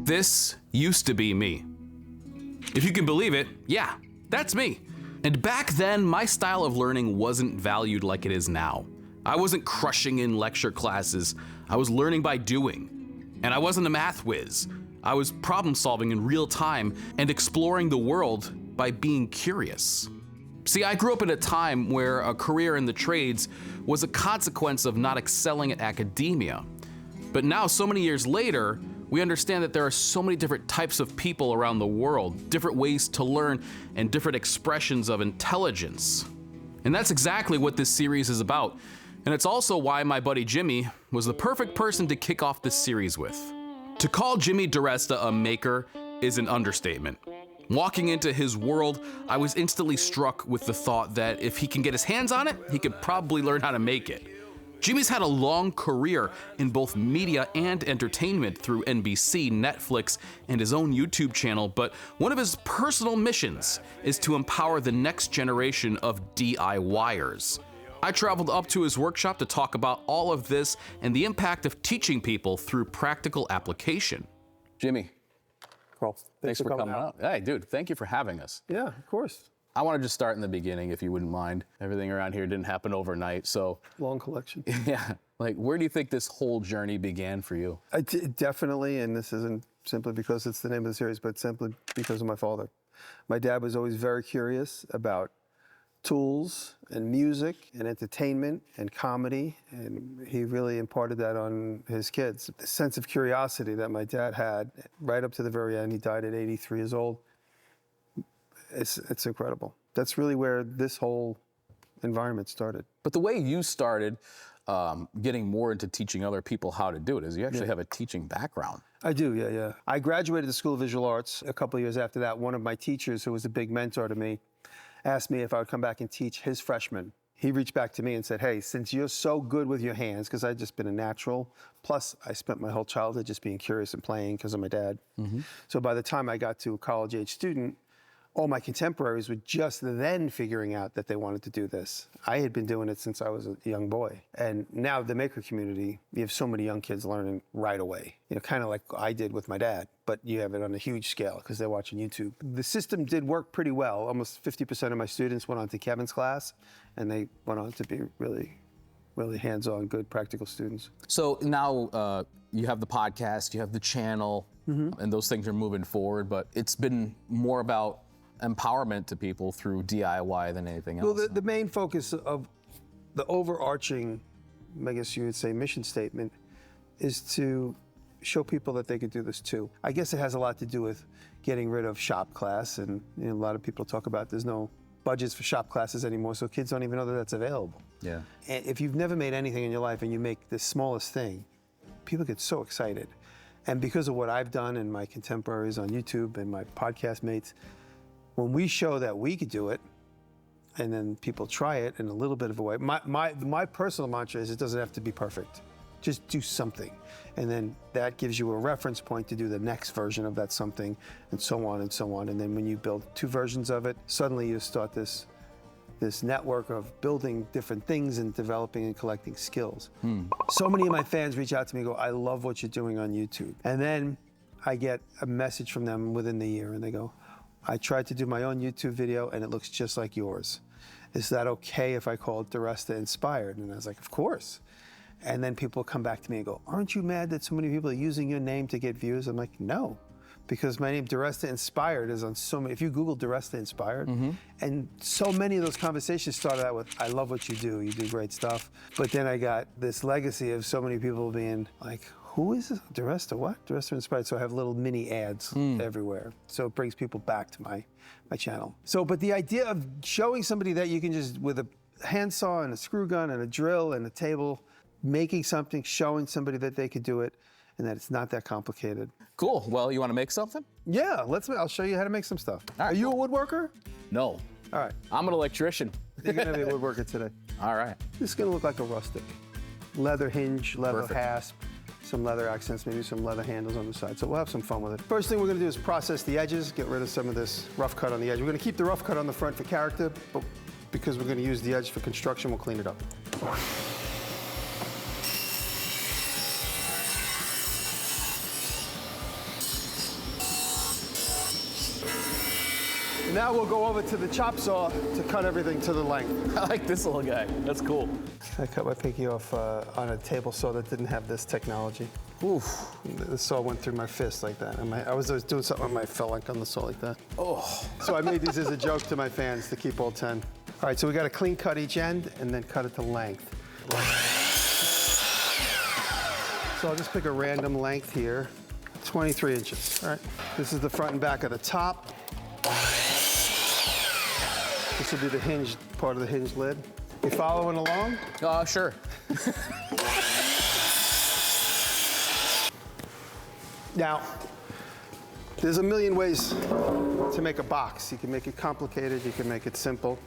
This used to be me. If you can believe it, yeah, that's me. And back then, my style of learning wasn't valued like it is now. I wasn't crushing in lecture classes. I was learning by doing. And I wasn't a math whiz. I was problem solving in real time and exploring the world by being curious. See, I grew up at a time where a career in the trades was a consequence of not excelling at academia. But now, so many years later, we understand that there are so many different types of people around the world, different ways to learn, and different expressions of intelligence. And that's exactly what this series is about. And it's also why my buddy Jimmy was the perfect person to kick off this series with. To call Jimmy Diresta a maker is an understatement. Walking into his world, I was instantly struck with the thought that if he can get his hands on it, he could probably learn how to make it. Jimmy's had a long career in both media and entertainment through NBC, Netflix, and his own YouTube channel, but one of his personal missions is to empower the next generation of DIYers. I traveled up to his workshop to talk about all of this and the impact of teaching people through practical application. Jimmy. Cool. Thanks for coming out. Hey, dude, thank you for having us. Yeah, of course. I want to just start in the beginning, if you wouldn't mind. Everything around here didn't happen overnight, so. Long collection. Yeah, like where do you think this whole journey began for you? Definitely, and this isn't simply because it's the name of the series, but simply because of my father. My dad was always very curious about tools and music and entertainment and comedy, and he really imparted that on his kids. The sense of curiosity that my dad had right up to the very end. He died at 83 years old. It's incredible. That's really where this whole environment started. But the way you started getting more into teaching other people how to do it is you actually have a teaching background. I do, yeah. I graduated the School of Visual Arts. A couple of years after that, one of my teachers, who was a big mentor to me, asked me if I would come back and teach his freshmen. He reached back to me and said, hey, since you're so good with your hands, because I'd just been a natural, plus I spent my whole childhood just being curious and playing because of my dad. Mm-hmm. So by the time I got to a college-age student, all my contemporaries were just then figuring out that they wanted to do this. I had been doing it since I was a young boy. And now the maker community, you have so many young kids learning right away. You know, kind of like I did with my dad, but you have it on a huge scale because they're watching YouTube. The system did work pretty well. Almost 50% of my students went on to Kevin's class, and they went on to be really hands-on, good, practical students. So now you have the podcast, you have the channel, and those things are moving forward, but it's been more about empowerment to people through DIY than anything else. Well, the main focus of the overarching, I guess you would say, mission statement is to show people that they could do this too. I guess it has a lot to do with getting rid of shop class, and a lot of people talk about there's no budgets for shop classes anymore, so kids don't even know that that's available. Yeah. And if you've never made anything in your life and you make the smallest thing, people get so excited. And because of what I've done and my contemporaries on YouTube and my podcast mates, when we show that we could do it, and then people try it in a little bit of a way, my personal mantra is it doesn't have to be perfect. Just do something. And then that gives you a reference point to do the next version of that something, and so on and so on. And then when you build two versions of it, suddenly you start this network of building different things and developing and collecting skills. So many of my fans reach out to me and go, I love what you're doing on YouTube. And then I get a message from them within the year, and they go, I tried to do my own YouTube video and it looks just like yours. Is that okay if I call it Diresta Inspired? And I was like, of course. And then people come back to me and go, aren't you mad that so many people are using your name to get views? I'm like, no, because my name Diresta Inspired is on so many, if you Google Diresta Inspired, and so many of those conversations started out with, I love what you do great stuff. But then I got this legacy of so many people being like, who is this? Diresta, what? Diresta Inspired. So I have little mini ads everywhere. So it brings people back to my channel. So, but the idea of showing somebody that you can just, with a handsaw and a screw gun and a drill and a table, making something, showing somebody that they could do it, and that it's not that complicated. Cool. Well, you want to make something? Yeah, I'll show you how to make some stuff. All right, Are you a woodworker? No. All right. I'm an electrician. You're gonna be a woodworker today. All right. This is gonna look like a rustic. Leather hinge, leather Perfect. hasp, some leather accents, maybe some leather handles on the side. So we'll have some fun with it. First thing we're gonna do is process the edges, get rid of some of this rough cut on the edge. We're gonna keep the rough cut on the front for character, but because we're gonna use the edge for construction, we'll clean it up. Now we'll go over to the chop saw to cut everything to the length. I like this little guy. That's cool. I cut my pinky off on a table saw that didn't have this technology. Oof. The saw went through my fist like that. And I was doing something and I fell like on the saw like that. Oh. So I made these as a joke to my fans to keep all 10. All right, so we got to clean cut each end and then cut it to length. So I'll just pick a random length here, 23 inches, all right? This is the front and back of the top. This will be the hinge, part of the hinge lid. You following along? Sure. Now, there's a million ways to make a box. You can make it complicated, you can make it simple.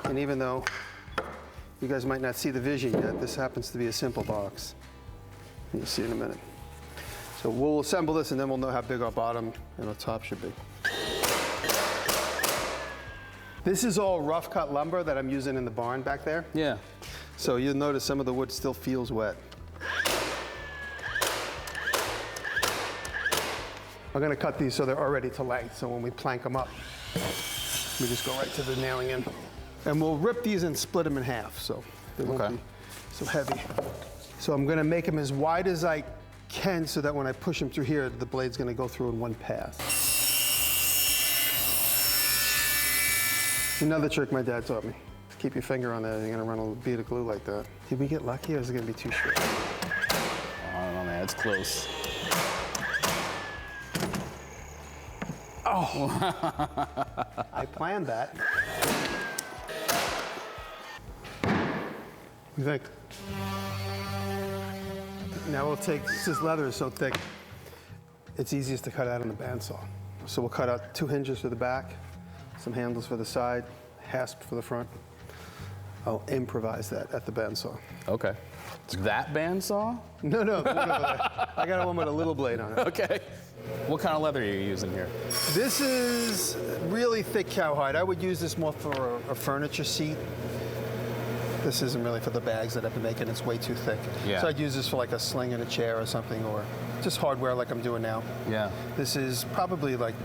And even though you guys might not see the vision yet, this happens to be a simple box. You'll see in a minute. So we'll assemble this and then we'll know how big our bottom and our top should be. This is all rough cut lumber that I'm using in the barn back there. Yeah. So you'll notice some of the wood still feels wet. I'm gonna cut these so they're already to length. So when we plank them up, we just go right to the nailing in. And we'll rip these and split them in half so they won't be so heavy. So I'm gonna make them as wide as I can so that when I push them through here, the blade's gonna go through in one pass. Another trick my dad taught me. Keep your finger on that, you're gonna run a bead of glue like that. Did we get lucky or is it gonna be too short? I don't know, man, it's close. Oh, I planned that. What do you think? Now we'll take, this leather is so thick, it's easiest to cut out on the bandsaw. So we'll cut out 2 hinges for the back, some handles for the side, hasp for the front. I'll improvise that at the bandsaw. Okay. It's that bandsaw? No, I got one with a little blade on it. Okay. What kind of leather are you using here? This is really thick cowhide. I would use this more for a furniture seat. This isn't really for the bags that I've been making. It's way too thick. Yeah. So I'd use this for like a sling in a chair or something, or just hardware like I'm doing now. Yeah. This is probably like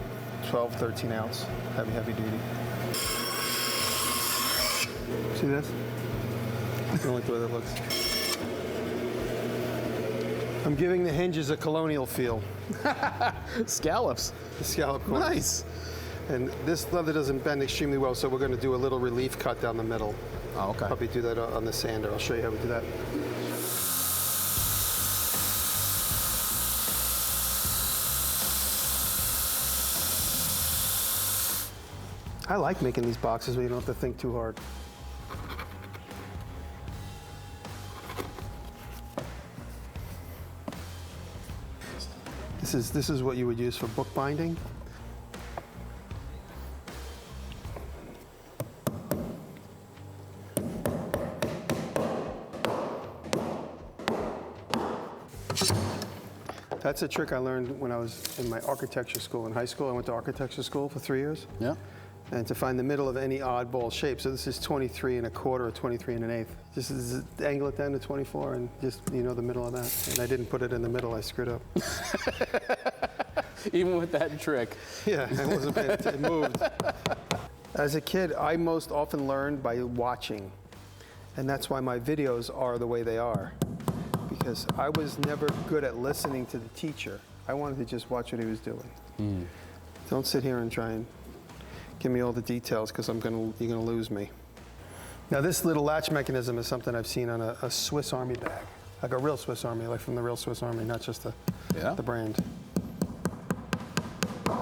12, 13 ounce, heavy duty. See this? I don't like the way that looks. I'm giving the hinges a colonial feel. Scallops. The scallop corners. Nice. And this leather doesn't bend extremely well, so we're going to do a little relief cut down the middle. Oh, okay. Probably do that on the sander. I'll show you how we do that. I like making these boxes where you don't have to think too hard. This is what you would use for bookbinding. That's a trick I learned when I was in my architecture school in high school. I went to architecture school for 3 years. Yeah. And to find the middle of any oddball shape. So this is 23 1/4 or 23 1/8. Just angle it down to 24 and just, the middle of that. And I didn't put it in the middle, I screwed up. Even with that trick. Yeah, I wasn't paying attention, it moved. As a kid, I most often learned by watching. And that's why my videos are the way they are. Because I was never good at listening to the teacher. I wanted to just watch what he was doing. Don't sit here and try and give me all the details because you're gonna lose me. Now this little latch mechanism is something I've seen on a Swiss Army bag. Like a real Swiss Army, like from the real Swiss Army, not just the brand.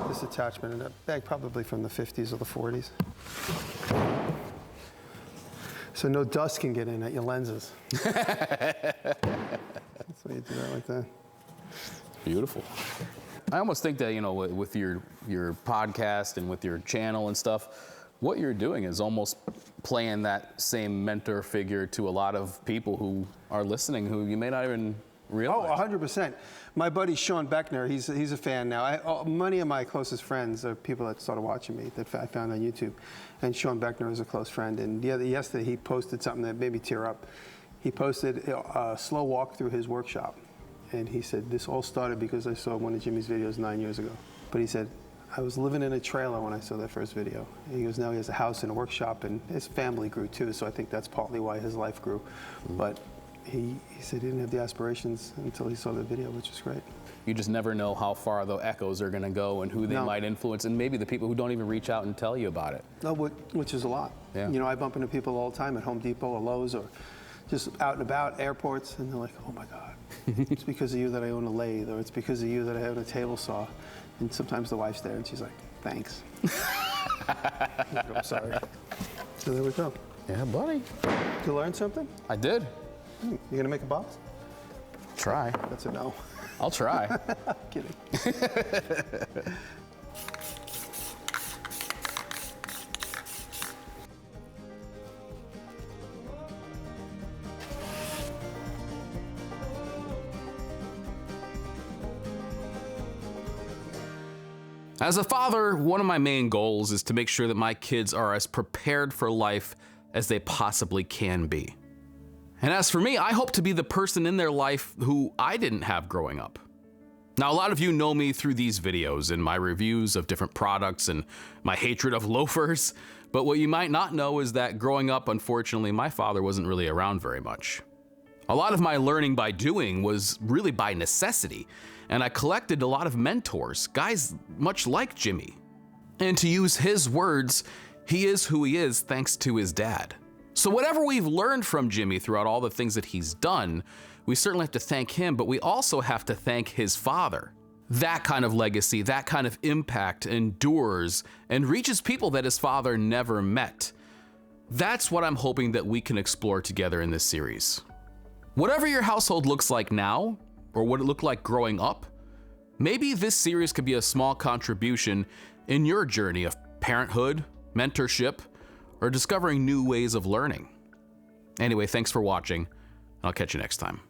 This attachment in a bag probably from the 50s or the 40s. So no dust can get in at your lenses. That's why you do that like that. Beautiful. I almost think that, with your podcast and with your channel and stuff, what you're doing is almost playing that same mentor figure to a lot of people who are listening who you may not even realize. Oh, 100%. My buddy Sean Beckner, he's a fan now. Many of my closest friends are people that started watching me that I found on YouTube. And Sean Beckner is a close friend. And yesterday he posted something that made me tear up. He posted a slow walk through his workshop. And he said, this all started because I saw one of Jimmy's videos 9 years ago. But he said, I was living in a trailer when I saw that first video. He goes, now he has a house and a workshop, and his family grew too, so I think that's partly why his life grew. But he said he didn't have the aspirations until he saw the video, which is great. You just never know how far the echoes are gonna go and who they might influence, and maybe the people who don't even reach out and tell you about it. No, which is a lot. Yeah. You know, I bump into people all the time at Home Depot or Lowe's or just out and about, airports, and they're like, oh my God, it's because of you that I own a lathe, or it's because of you that I own a table saw. And sometimes the wife's there and she's like, thanks. I'm sorry. So there we go. Yeah, buddy. Did you learn something? I did. You gonna make a box? Try. That's a no. I'll try. Kidding. As a father, one of my main goals is to make sure that my kids are as prepared for life as they possibly can be. And as for me, I hope to be the person in their life who I didn't have growing up. Now, a lot of you know me through these videos and my reviews of different products and my hatred of loafers, but what you might not know is that growing up, unfortunately, my father wasn't really around very much. A lot of my learning by doing was really by necessity, and I collected a lot of mentors, guys much like Jimmy. And to use his words, he is who he is thanks to his dad. So whatever we've learned from Jimmy throughout all the things that he's done, we certainly have to thank him, but we also have to thank his father. That kind of legacy, that kind of impact endures and reaches people that his father never met. That's what I'm hoping that we can explore together in this series. Whatever your household looks like now, or what it looked like growing up, maybe this series could be a small contribution in your journey of parenthood, mentorship, or discovering new ways of learning. Anyway, thanks for watching. I'll catch you next time.